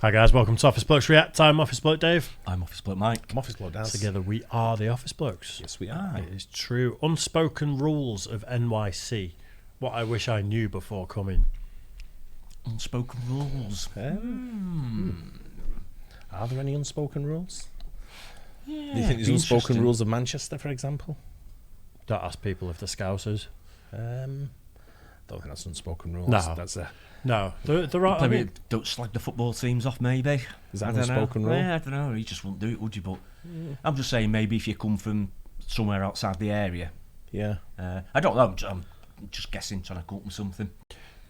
Hi guys, welcome to Office Blokes React. I'm Office Bloke Dave. I'm Office Bloke Mike. I'm Office Bloke Daz. Together we are the Office Blokes. Yes, we are. It is true. Unspoken Rules of NYC. What I wish I knew before coming. Unspoken rules. Are there any unspoken rules? Yeah, Do you think there's unspoken rules of Manchester, for example? Don't ask people if they're Scousers. Don't think that's unspoken rules. No. That's No, there are. I Maybe mean, don't slag the football teams off, maybe. Is that I an don't know. unspoken rule? Yeah, I don't know. You just wouldn't do it, would you? But I'm just saying, maybe if you come from somewhere outside the area. Yeah. I don't know. I'm just guessing, trying to come up with something.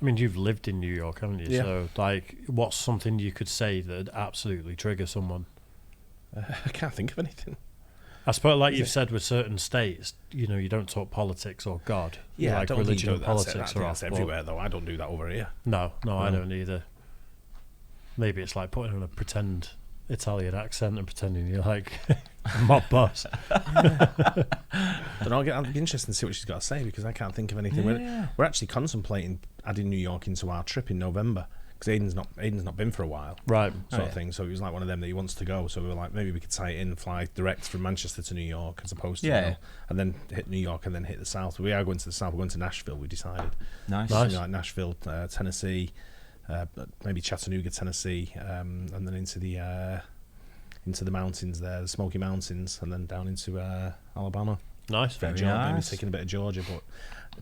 I mean, you've lived in New York, haven't you? Yeah. So, like, what's something you could say that'd absolutely trigger someone? I can't think of anything. I suppose, like you've said with certain states, you know, you don't talk politics or God. Yeah, like I don't religion think and politics politics are are that's off. everywhere, though. I don't do that over here. No, I don't either. Maybe it's like putting on a pretend Italian accent and pretending you're like a mob boss. But it'll be interesting to see what she's got to say because I can't think of anything. Yeah. We're actually contemplating adding New York into our trip in November because Aiden's not been for a while. Right. Sort of thing. So he was like one of them that he wants to go. So we were like, maybe we could tie it in, fly direct from Manchester to New York as opposed to and then hit New York and then hit the south. We are going to the south. We're going to Nashville. We decided. Nice. Nice. Like Nashville, Tennessee, maybe Chattanooga, Tennessee, and then into the mountains there, the Smoky Mountains, and then down into Alabama. Nice. Maybe taking a bit of Georgia, but.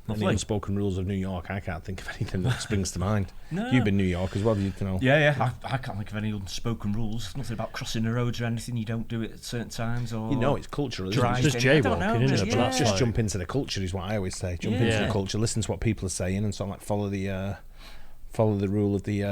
Lovely. The unspoken rules of New York, I can't think of anything that springs to mind. No. You've been New York as well, you know. Yeah. I can't think of any unspoken rules. Nothing about crossing the roads or anything. You don't do it at certain times, or You know, it's cultural. Isn't driving. it? Just I don't know, jaywalking, isn't it? yeah. But that's Just like- jump into the culture is what I always say. Jump into the culture, listen to what people are saying, and sort of like follow the rule of the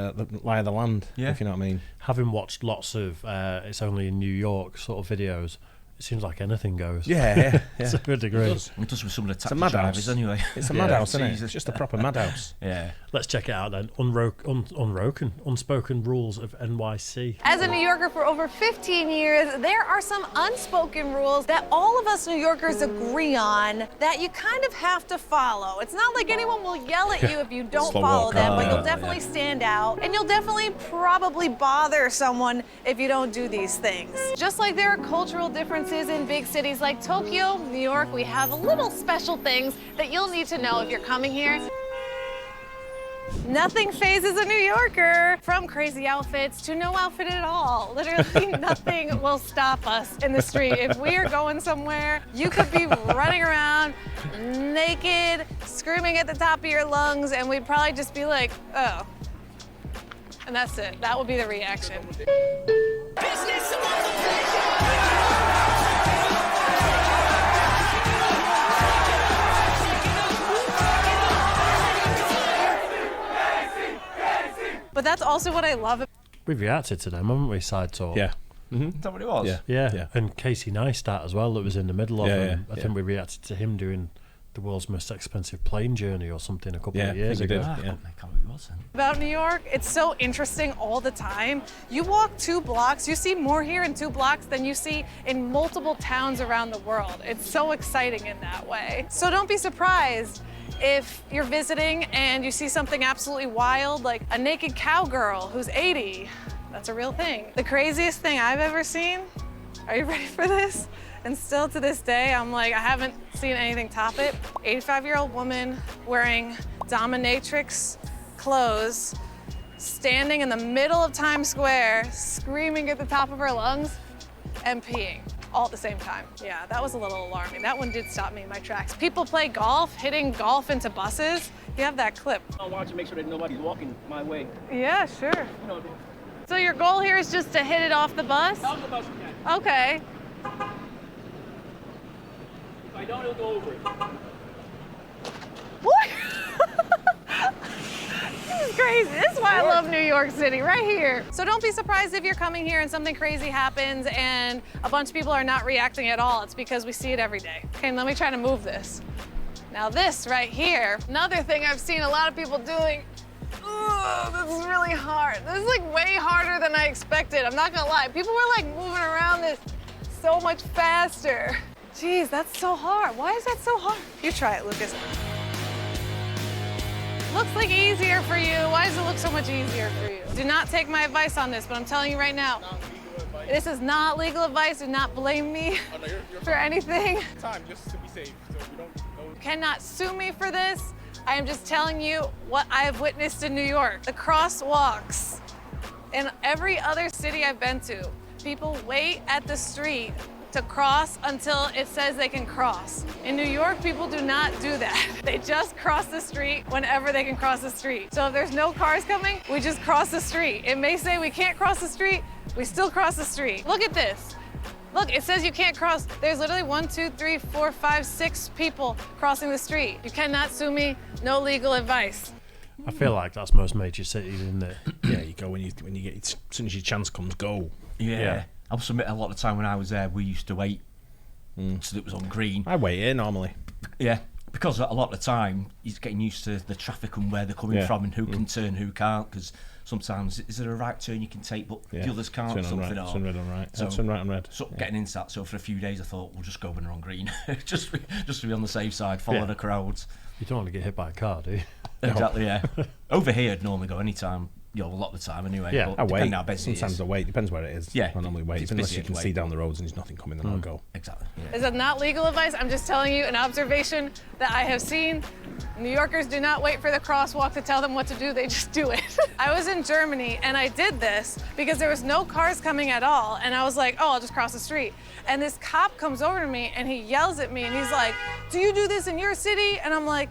lie of the land. Yeah. If you know what I mean. Having watched lots of It's Only in New York sort of videos, it seems like anything goes. Yeah. To a degree. It does with some of the taxi madhouse. drivers anyway. It's a Yeah. madhouse, isn't it? Jesus. It's just a proper madhouse. Yeah. Let's check it out then. Unspoken Rules of NYC. As a New Yorker for over 15 years, there are some unspoken rules that all of us New Yorkers agree on that you kind of have to follow. It's not like anyone will yell at you if you don't Slow follow walk. them, but you'll definitely stand out, and you'll definitely probably bother someone if you don't do these things. Just like there are cultural differences in big cities like Tokyo, New York, we have little special things that you'll need to know if you're coming here. Nothing phases a New Yorker, from crazy outfits to no outfit at all. Literally nothing will stop us in the street. If we are going somewhere, you could be running around naked, screaming at the top of your lungs, and we'd probably just be like, oh. And that's it. That would be the reaction. But that's also what I love. We've reacted to them, haven't we? Side talk. Yeah. Is that what it was? Yeah. Yeah. And Casey Neistat as well, that was in the middle of them. yeah. I think we reacted to him doing the world's most expensive plane journey or something a couple Yeah, of years I think we ago. did. I couldn't make out who it was then. About New York, it's so interesting all the time. You walk 2 blocks, you see more here in 2 blocks than you see in multiple towns around the world. It's so exciting in that way. So don't be surprised if you're visiting and you see something absolutely wild, like a naked cowgirl who's 80. That's a real thing. The craziest thing I've ever seen, are you ready for this? And still to this day, I'm like, I haven't seen anything top it. 85-year-old woman wearing dominatrix clothes, standing in the middle of Times Square, screaming at the top of her lungs and peeing all at the same time. Yeah, that was a little alarming. That one did stop me in my tracks. People play golf, hitting golf into buses. You have that clip. I want to make sure that nobody's walking my way. Yeah, sure. You know, So your goal here is just to hit it off the bus? how about you can? Okay. If I don't, it'll go over it. What? This is crazy. This is why I love New York City, right here. So don't be surprised if you're coming here and something crazy happens and a bunch of people are not reacting at all. It's because we see it every day. Okay, let me try to move this. Now this right here, another thing I've seen a lot of people doing. Ugh, this is really hard. This is like way harder than I expected. I'm not gonna lie. People were like moving around this so much faster. Jeez, that's so hard. Why is that so hard? You try it, Lucas. Looks like easier for you. Why does it look so much easier for you? Do not take my advice on this, but I'm telling you right now. This is not legal advice. Do not blame me for anything. Time just to be safe, so we don't go. You cannot sue me for this. I am just telling you what I have witnessed in New York. The crosswalks. In every other city I've been to, people wait at the street to cross until it says they can cross. In New York, people do not do that. They just cross the street whenever they can cross the street. So if there's no cars coming, we just cross the street. It may say we can't cross the street, we still cross the street. Look at this. Look, it says you can't cross. There's literally 1, 2, 3, 4, 5, 6 people crossing the street. You cannot sue me, no legal advice. I feel like that's most major cities, isn't it? Yeah, you go when you get as soon as your chance comes, go. Yeah. I must admit, a lot of the time when I was there, we used to wait so it was on green. I wait here normally. Yeah, because a lot of the time, he's getting used to the traffic and where they're coming from and who can turn, who can't, because sometimes, is there a right turn you can take, but the others can't, turn on something right, or... turn red on right. So, turn right on red. So getting into that, so for a few days I thought, we'll just go when they're on green. just to be on the safe side, follow the crowds. You don't want to get hit by a car, do you? Exactly, yeah. Over here, I'd normally go anytime, a lot of the time anyway. Yeah, but I wait. depending how busy it is. Sometimes I wait. Depends where it is. Yeah, I normally wait. it's Unless busy, you can I'd see wait. down the roads and there's nothing coming, then I'll go. Exactly. Yeah. This is not legal advice. I'm just telling you an observation that I have seen. New Yorkers do not wait for the crosswalk to tell them what to do. They just do it. I was in Germany and I did this because there was no cars coming at all. And I was like, oh, I'll just cross the street. And this cop comes over to me and he yells at me and he's like, do you do this in your city? And I'm like,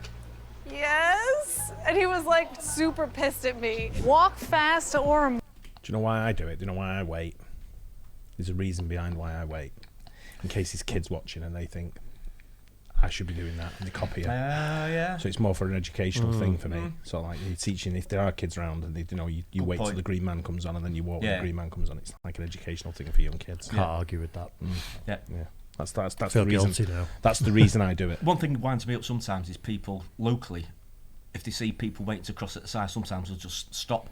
yes. And he was like super pissed at me. Walk fast to Orem. Do you know why I do it? Do you know why I wait? There's a reason behind why I wait. In case there's kids watching and they think I should be doing that and they copy it. Yeah. So it's more for an educational thing for me. So like you're teaching, if there are kids around and they, you wait till the green man comes on and then you walk when the green man comes on. It's like an educational thing for young kids. Can't argue with that. Yeah. That's Feel the reason. guilty now. That's the reason I do it. One thing that winds me up sometimes is people locally, if they see people waiting to cross at the side, sometimes they'll just stop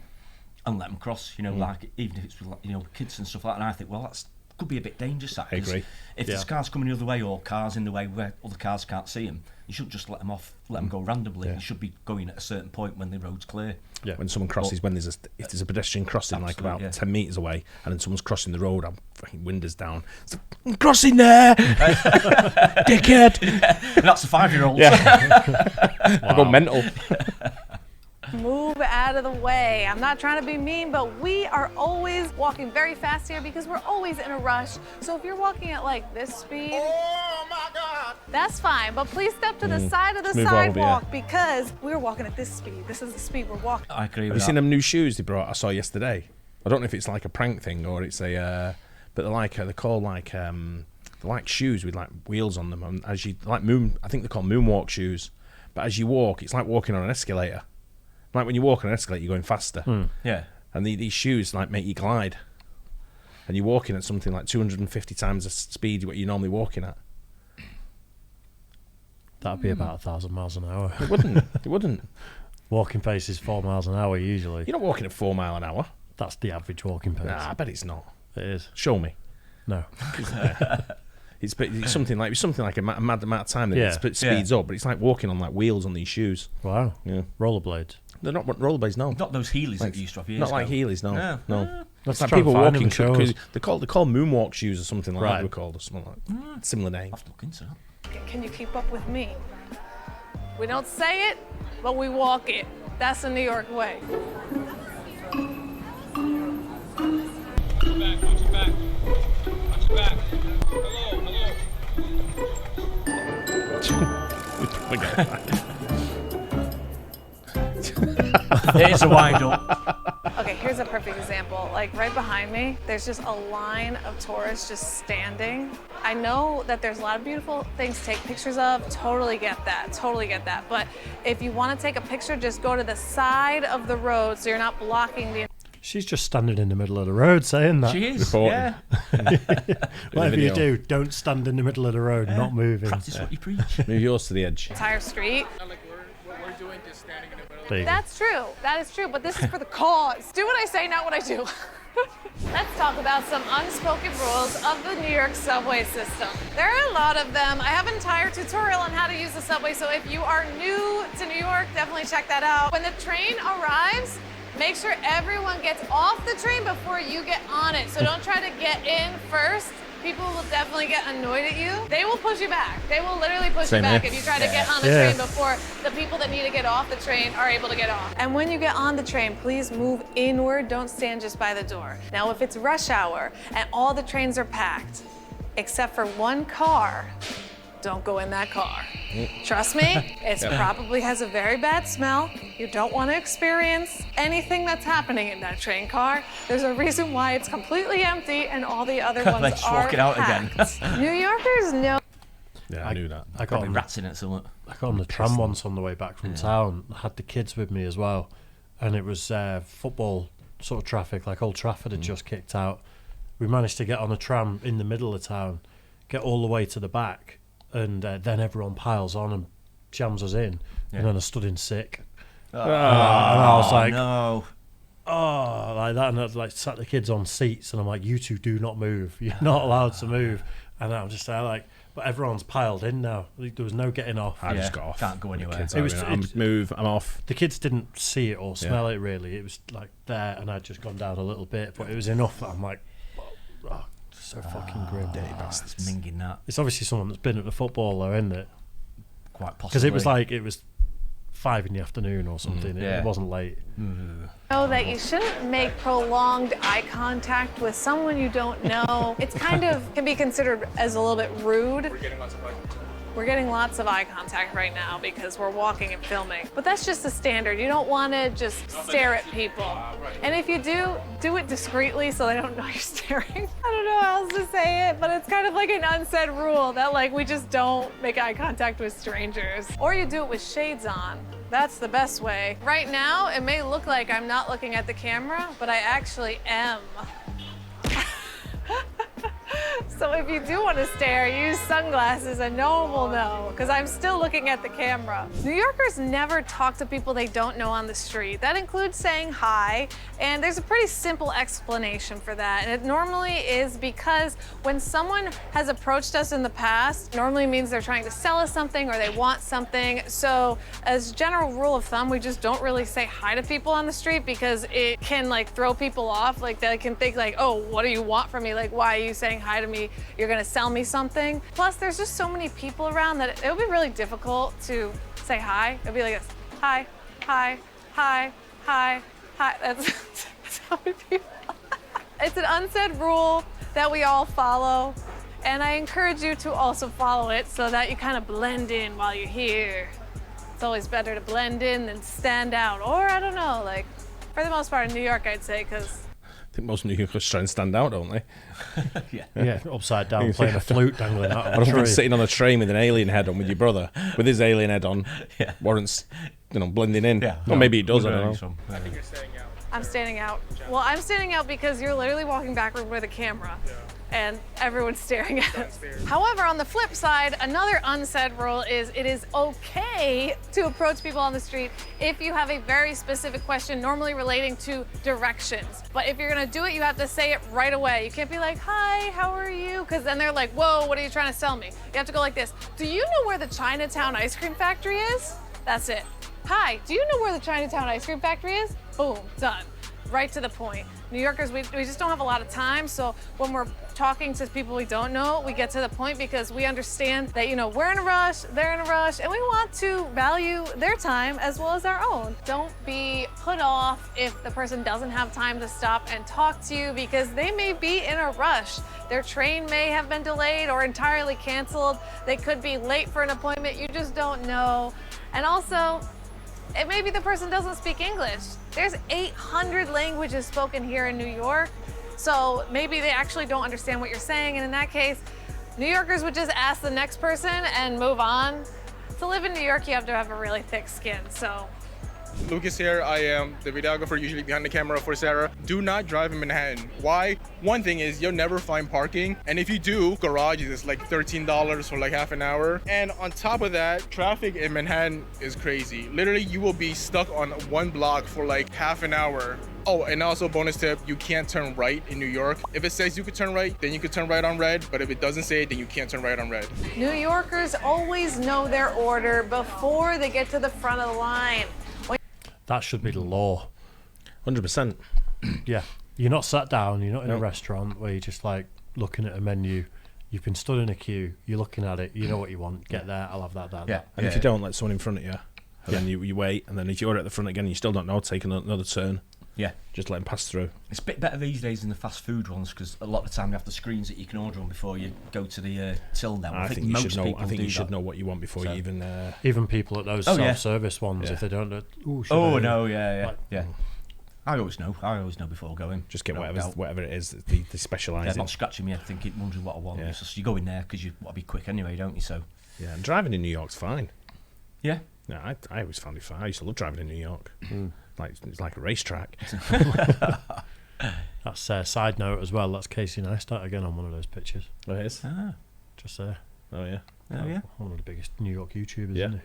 and let them cross, like even if it's with kids and stuff like that. And I think, well, that's could be a bit dangerous. That, I agree. If there's cars coming the other way or cars in the way where other cars can't see them, you shouldn't just let them off, let them go randomly. You should be going at a certain point when the road's clear. Yeah. When someone crosses, if there's a pedestrian crossing like about 10 metres away and then someone's crossing the road, I'm fucking windows down. It's like, crossing there! Dickhead! That's the 5-year-old. Yeah. I go mental. Move out of the way. I'm not trying to be mean, but we are always walking very fast here because we're always in a rush. So if you're walking at like this speed, Oh my God! that's fine. But please step to the side of the Move over, sidewalk because we're walking at this speed. This is the speed we're walking. I agree Have with you that. seen them new shoes they brought? I saw yesterday. I don't know if it's like a prank thing or it's a, but they're called like shoes with like wheels on them. And as you I think they're called moonwalk shoes. But as you walk, it's like walking on an escalator. Like when you walk on an escalator, you're going faster. Yeah. And these shoes like make you glide. And you're walking at something like 250 times the speed what you're normally walking at. That'd be about 1,000 miles an hour. It wouldn't. It wouldn't. Walking pace is 4 miles an hour usually. You're not walking at 4 mile an hour. That's the average walking pace. Nah, I bet it's not. It is. Show me. No. It's something like a mad amount of time that Yeah. it speeds up, but it's like walking on like wheels on these shoes. Wow. Yeah. Rollerblades. They're not rollerblades, no. Not those Heelys that you used to have years Not like ago. Heelys, no. No. No. Let's It's like try and people find them walking and show us. because they're called moonwalk shoes or something like that. Right. They were called or something like similar name. I'll have to look into that. Can you keep up with me? We don't say it, but we walk it. That's the New York way. Watch your back, watch your back. Watch your back. Hello, It's a wind up. Okay, here's a perfect example. Like right behind me, there's just a line of tourists just standing. I know that there's a lot of beautiful things to take pictures of. Totally get that. But if you want to take a picture, just go to the side of the road so you're not blocking the. She's just standing in the middle of the road saying that. She is. Reporting. Yeah. Whatever you video. do, don't stand in the middle of the road, not moving. Practice what you preach. Move yours to the edge. Entire street. Not like what we're doing, just standing in the middle. There you go. That's true. That is true. But this is for the cause. Do what I say, not what I do. Let's talk about some unspoken rules of the New York subway system. There are a lot of them. I have an entire tutorial on how to use the subway, so if you are new to New York, definitely check that out. When the train arrives, make sure everyone gets off the train before you get on it. So don't try to get in first. People will definitely get annoyed at you. They will push you back. They will literally push you back if you try to get on the train before the people that need to get off the train are able to get off. And when you get on the train, please move inward. Don't stand just by the door. Now, if it's rush hour and all the trains are packed, except for one car, don't go in that car. Trust me, it probably has a very bad smell. You don't want to experience anything that's happening in that train car. There's a reason why it's completely empty and all the other ones just are walking out packed. again. New Yorkers know. Yeah, I knew that. I got Probably on, rats in it somewhere. I got on the tram once on the way back from town. I had the kids with me as well. And it was football sort of traffic, like Old Trafford had just kicked out. We managed to get on a tram in the middle of town, get all the way to the back, and then everyone piles on and jams us in. And then I stood in sick. And I was like, no. oh, like that. And I like sat the kids on seats, and I'm like, you two do not move. You're not allowed to move. And I'm just there like, but everyone's piled in now. There was no getting off. I just got off. Can't go anywhere. Kids, It was- I'm move. I'm off. The kids didn't see it or smell it really. It was like there, and I'd just gone down a little bit, but it was enough that I'm like, oh, so fucking grim. It's minging that. It's obviously someone that's been at the football though, isn't it? Quite possibly. Because it was 5 in the afternoon or something. It wasn't late. Know that you shouldn't make prolonged eye contact with someone you don't know. It's kind of can be considered as a little bit rude. We're getting lots of eye contact right now because we're walking and filming. But that's just the standard. You don't want to just stare at people. And if you do it discreetly so they don't know you're staring. I don't know how else to say it, but it's kind of like an unsaid rule that like we just don't make eye contact with strangers. Or you do it with shades on. That's the best way. Right now, it may look like I'm not looking at the camera, but I actually am. So if you do want to stare, use sunglasses and no one will know, because I'm still looking at the camera. New Yorkers never talk to people they don't know on the street. That includes saying hi, and there's a pretty simple explanation for that. And it normally is because when someone has approached us in the past, normally means they're trying to sell us something or they want something. So as a general rule of thumb, we just don't really say hi to people on the street because it can like throw people off. Like they can think like, oh, what do you want from me? Like, why are you saying hi to me? You're gonna sell me something. Plus, there's just so many people around that it would be really difficult to say hi. It'd be like this, hi, hi, hi, hi, hi. That's how many people. It's an unsaid rule that we all follow, and I encourage you to also follow it so that you kind of blend in while you're here. It's always better to blend in than stand out, or I don't know, like, for the most part in New York, I'd say, because I think most New Yorkers try and stand out, don't they? Yeah, upside down, playing a flute dangling out I of don't a think tree. sitting on a train with an alien head on with your brother, with his alien head on, warrants, blending in. Yeah. Or maybe he does, I don't know. You're staying out. I'm standing out. Well, I'm standing out because you're literally walking backward with a camera. And everyone's staring at us. However, on the flip side, another unsaid rule is it is okay to approach people on the street if you have a very specific question, normally relating to directions. But if you're gonna do it, you have to say it right away. You can't be like, hi, how are you? Because then they're like, whoa, what are you trying to sell me? You have to go like this. Do you know where the Chinatown ice cream factory is? That's it. Hi, do you know where the Chinatown ice cream factory is? Boom, done. Right to the point. New Yorkers, we just don't have a lot of time, so when we're talking to people we don't know, we get to the point because we understand that, we're in a rush, they're in a rush, and we want to value their time as well as our own. Don't be put off if the person doesn't have time to stop and talk to you because they may be in a rush. Their train may have been delayed or entirely canceled. They could be late for an appointment, you just don't know. And also, maybe the person doesn't speak English. There's 800 languages spoken here in New York, so maybe they actually don't understand what you're saying, and in that case, New Yorkers would just ask the next person and move on. To live in New York, you have to have a really thick skin, so Lucas here. I am the videographer usually behind the camera for Sarah. Do not drive in Manhattan. Why? One thing is you'll never find parking. And if you do, garages is like $13 for like half an hour. And on top of that, traffic in Manhattan is crazy. Literally, you will be stuck on one block for like half an hour. Oh, and also bonus tip, you can't turn right in New York. If it says you could turn right, then you could turn right on red. But if it doesn't say it, then you can't turn right on red. New Yorkers always know their order before they get to the front of the line. That should be the law. 100%. Yeah. You're not sat down, you're not in a restaurant where you're just like looking at a menu. You've been stood in a queue, you're looking at it, you know what you want, get there, I'll have that, that. And if you don't, let someone in front of you. And then you wait, and then if you're at the front again and you still don't know, take another turn. Yeah. Just let them pass through. It's a bit better these days than the fast food ones because a lot of the time you have the screens that you can order on before you go to the till now. I think you should know. I think you should know what you want before you even. Even people at those self-service ones, if they don't know. I always know before going. Just get whatever it is that they specialise in. I'm not scratching my head thinking, wondering what I want. It's just you go in there because you want to be quick anyway, don't you? So. Yeah, and driving in New York's fine. Yeah. Yeah, I always found it fine. I used to love driving in New York. It's like a racetrack. That's a side note as well. That's Casey Neistat again on one of those pictures. Oh, it is? Just there. Oh, yeah. One of the biggest New York YouTubers, isn't he?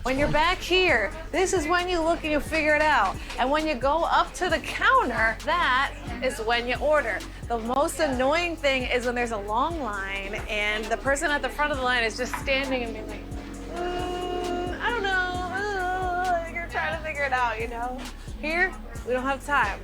When you're back here, this is when you look and you figure it out. And when you go up to the counter, that is when you order. The most annoying thing is when there's a long line and the person at the front of the line is just standing and being like, I don't know. You're trying to figure it out, you know? Here, we don't have time.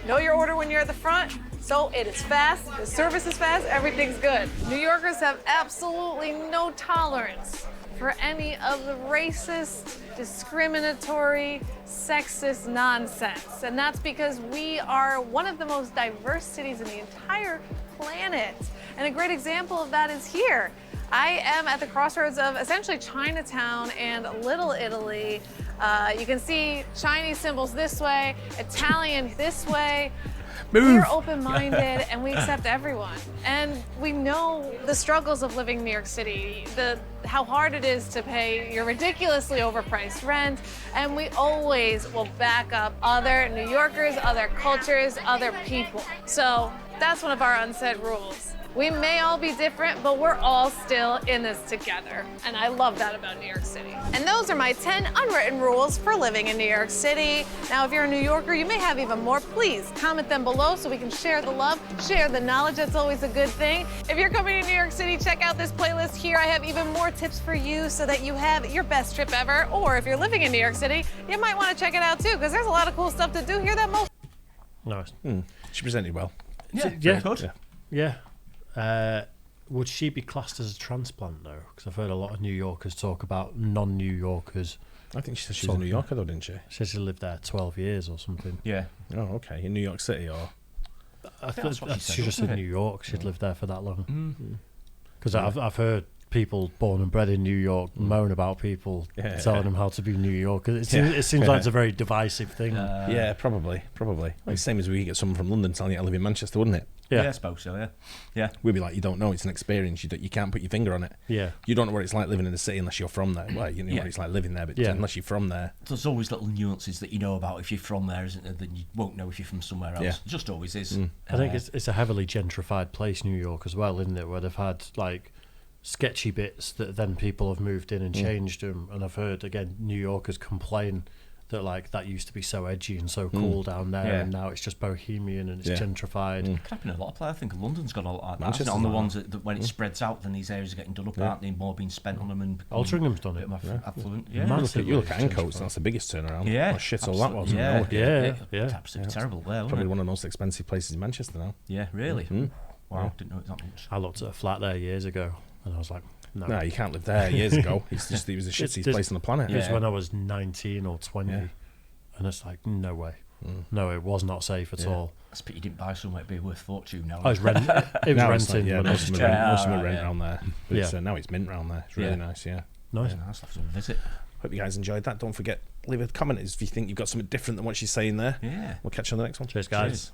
Know your order when you're at the front, so it is fast, the service is fast, everything's good. New Yorkers have absolutely no tolerance for any of the racist, discriminatory, sexist nonsense. And that's because we are one of the most diverse cities in the entire planet. And a great example of that is here. I am at the crossroads of essentially Chinatown and Little Italy. You can see Chinese symbols this way, Italian this way. We're open-minded and we accept everyone. And we know the struggles of living in New York City, how hard it is to pay your ridiculously overpriced rent, and we always will back up other New Yorkers, other cultures, other people. So that's one of our unsaid rules. We may all be different, but we're all still in this together. And I love that about New York City. And those are my 10 unwritten rules for living in New York City. Now, if you're a New Yorker, you may have even more. Please comment them below so we can share the love, share the knowledge. That's always a good thing. If you're coming to New York City, check out this playlist here. I have even more tips for you so that you have your best trip ever. Or if you're living in New York City, you might want to check it out too, because there's a lot of cool stuff to do here that most... Nice. She presented well. Yeah. Good. Yeah. Would she be classed as a transplant though? Because I've heard a lot of New Yorkers talk about non-New Yorkers. I think she said she was a New Yorker though, didn't she? She said she lived there 12 years or something. Yeah. Oh, okay. In New York City or? I think that's what she said, she just said wasn't it? New York. She'd lived there for that long. Because I've heard people born and bred in New York moan about people telling them how to be New Yorkers. It seems like it's a very divisive thing. Yeah, probably. Like same as we get someone from London telling you I live in Manchester, wouldn't it? Yeah, I suppose so, yeah. We'd be like, you don't know, it's an experience, you can't put your finger on it. Yeah. You don't know what it's like living in the city unless you're from there. Well, you know what it's like living there, but unless you're from there. There's always little nuances that you know about if you're from there, isn't there? Then you won't know if you're from somewhere else. Yeah. It just always is. I think it's a heavily gentrified place, New York, as well, isn't it? Where they've had, like, sketchy bits that then people have moved in and changed them. And I've heard, again, New Yorkers complain that like that used to be so edgy and so cool down there, and now it's just bohemian and it's gentrified. It could happen in a lot of places. I think London's got a lot like that. Manchester's On the like ones that when it spreads out, then these areas are getting done up, aren't they? More being spent on them and Altringham's done it. Affluent. You look at Ancoats, that's the biggest turnaround. Yeah, what shit all that was. Yeah, yeah. Absolutely terrible there. Probably one of the most expensive places in Manchester now. Yeah, really. Wow, didn't know it that much. I looked at a flat there years ago and I was like, no, you can't live there. Years ago, it was the shittiest place on the planet. It was when I was 19 or 20, and it's like, no way. No, it was not safe at all. That's a pity you didn't buy somewhere. It'd be worth fortune now. I was renting. It was renting. Most of them rent around there. But now it's mint around there. It's really nice. Nice. Yeah, nice to have a visit. Hope you guys enjoyed that. Don't forget, leave a comment if you think you've got something different than what she's saying there. Yeah. We'll catch you on the next one. Cheers, guys. Cheers.